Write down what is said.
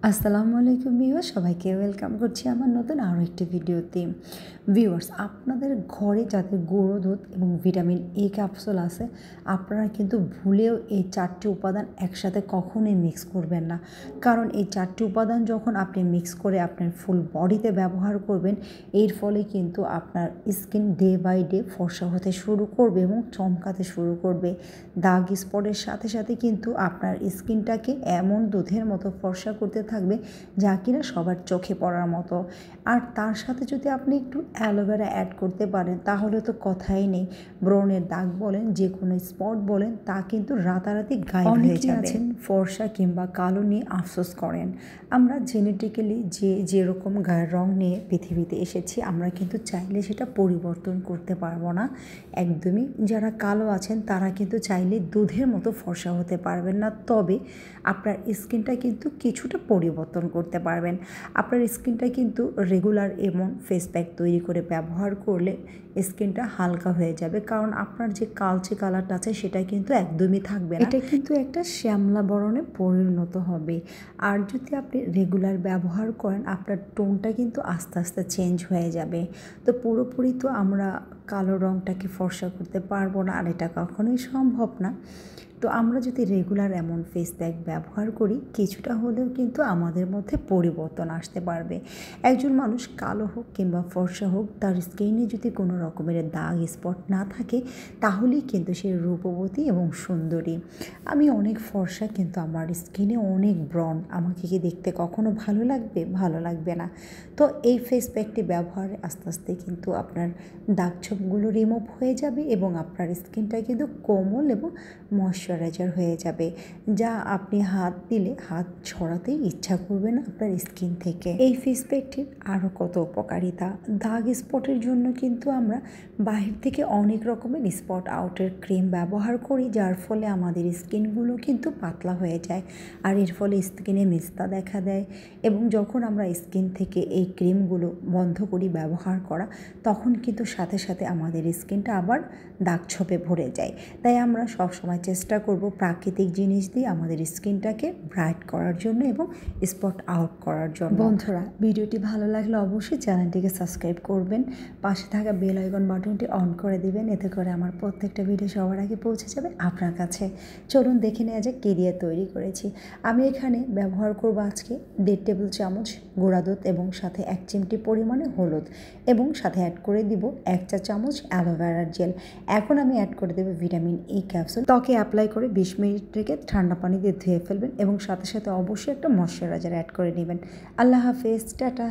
আসসালামু আলাইকুম ভিউয়ার্স, সবাইকে ওয়েলকাম করছি আমার নতুন আরও একটি ভিডিওতে। ভিউয়ার্স, আপনাদের ঘরে যাদের গুঁড়ো দুধ এবং ভিটামিন এ ক্যাপসুল আছে, আপনারা কিন্তু ভুলেও এই 4টি উপাদান একসাথে কখনোই মিক্স করবেন না। কারণ এই 4টি উপাদান যখন আপনি মিক্স করে আপনার ফুল বডিতে ব্যবহার করবেন, এর ফলে কিন্তু আপনার স্কিন ডে বাই ডে ফর্সা হতে শুরু করবে এবং চমকাতে শুরু করবে। দাগ স্পটের সাথে সাথে কিন্তু আপনার স্কিনটাকে এমন দুধের মতো ফর্সা করতে থাকবে যা কিনা সবার চোখে পড়ার মতো। আর তার সাথে যদি আপনি একটু অ্যালোভেরা অ্যাড করতে পারেন তাহলে তো কথাই নেই। ব্রণের দাগ বলেন, যে কোনো স্পট বলেন, তা কিন্তু রাতারাতি গায়েব হয়ে যাবে। আছেন ফর্সা কিংবা কালো নিয়ে আফসোস করেন। আমরা জেনেটিক্যালি যেরকম গায়ের রং নিয়ে পৃথিবীতে এসেছি, আমরা কিন্তু চাইলে সেটা পরিবর্তন করতে পারবো না একদমই। যারা কালো আছেন তারা কিন্তু চাইলে দুধের মতো ফর্সা হতে পারবেন না, তবে আপনার স্কিনটা কিন্তু কিছুটা পরিবর্তন করতে পারবেন। আপনার স্কিনটা কিন্তু রেগুলার এমন ফেস প্যাক তৈরি করে ব্যবহার করলে স্কিনটা হালকা হয়ে যাবে, কারণ আপনার যে কালচে কালারটা আছে সেটা কিন্তু একদমই থাকবে না, এটা কিন্তু একটা শ্যামলা বরণে পরিণত হবে। আর যদি আপনি রেগুলার ব্যবহার করেন, আপনার টোনটা কিন্তু আস্তে আস্তে চেঞ্জ হয়ে যাবে। তো পুরোপুরি তো আমরা কালো রঙটাকে ফর্সা করতে পারবো না, আর এটা কখনোই সম্ভব না। তো আমরা যদি রেগুলার এমন ফেস প্যাক ব্যবহার করি, কিছুটা হলেও কিন্তু আমাদের মধ্যে পরিবর্তন আসতে পারবে। একজন মানুষ কালো হোক কিংবা ফর্সা হোক, তার স্কিনে যদি কোনো রকমের দাগ স্পট না থাকে, তাহলেই কিন্তু সে রূপবতী এবং সুন্দরী। আমি অনেক ফর্সা, কিন্তু আমার স্কিনে অনেক ব্রণ। আমাকে কি দেখতে কখনো ভালো লাগবে? ভালো লাগবে না। তো এই ফেস প্যাকটি ব্যবহারে আস্তে আস্তে কিন্তু আপনার দাগ ছোপগুলো রিমুভ হয়ে যাবে এবং আপনার স্কিনটা কিন্তু কোমল এবং ময়শ্চারাইজার হয়ে যাবে, যা আপনি হাত দিলে হাত ছড়াতেই ইচ্ছা করবে না আপনার স্কিন থেকে। এই ফেস প্যাকটির আরও কত উপকারিতা। দাগ স্পটের জন্য কিন্তু আমরা বাহির থেকে অনেক রকমের স্পট আউটের ক্রিম ব্যবহার করি, যার ফলে আমাদের স্কিনগুলো কিন্তু পাতলা হয়ে যায়, আর এর ফলে স্কিনে মেস্তা দেখা দেয়। এবং যখন আমরা স্কিন থেকে এই ক্রিমগুলো বন্ধ করি ব্যবহার করা, তখন কিন্তু সাথে সাথে আমাদের স্কিনটা আবার দাগ ছোপে ভরে যায়। তাই আমরা সবসময় চেষ্টা করব প্রাকৃতিক জিনিস দিয়ে আমাদের স্কিনটাকে ব্রাইট করার জন্য এবং স্পট আউট করার জন্য। বন্ধুরা, ভিডিওটি ভালো লাগলে অবশ্যই চ্যানেলটিকে সাবস্ক্রাইব করবেন, পাশে থাকা বেল আইকন বাটনটি অন করে দিবেন, এতে করে আমার প্রত্যেকটা ভিডিও সবার আগে পৌঁছে যাবে আপনার কাছে। চলুন দেখে নেওয়া যাক কী দিয়ে তৈরি করেছি। আমি এখানে ব্যবহার করব আজকে 1.5 টেবিল চামচ গুঁড়া দুধ এবং সাথে 1 চিমটি পরিমাণে হলুদ, এবং সাথে অ্যাড করে দিব 1 চা চামচ অ্যালোভেরার জেল। এখন আমি অ্যাড করে দেবো ভিটামিন ই ক্যাপসুল। ত্বকে অ্যাপ্লাই করে 20 মিনিট থেকে ঠান্ডা পানি দিয়ে ধুয়ে ফেলবেন এবং সাথে সাথে অবশ্যই একটা ময়শ্চারাইজার অ্যাড করে নেবেন। আল্লাহ হাফেজ, টাটা।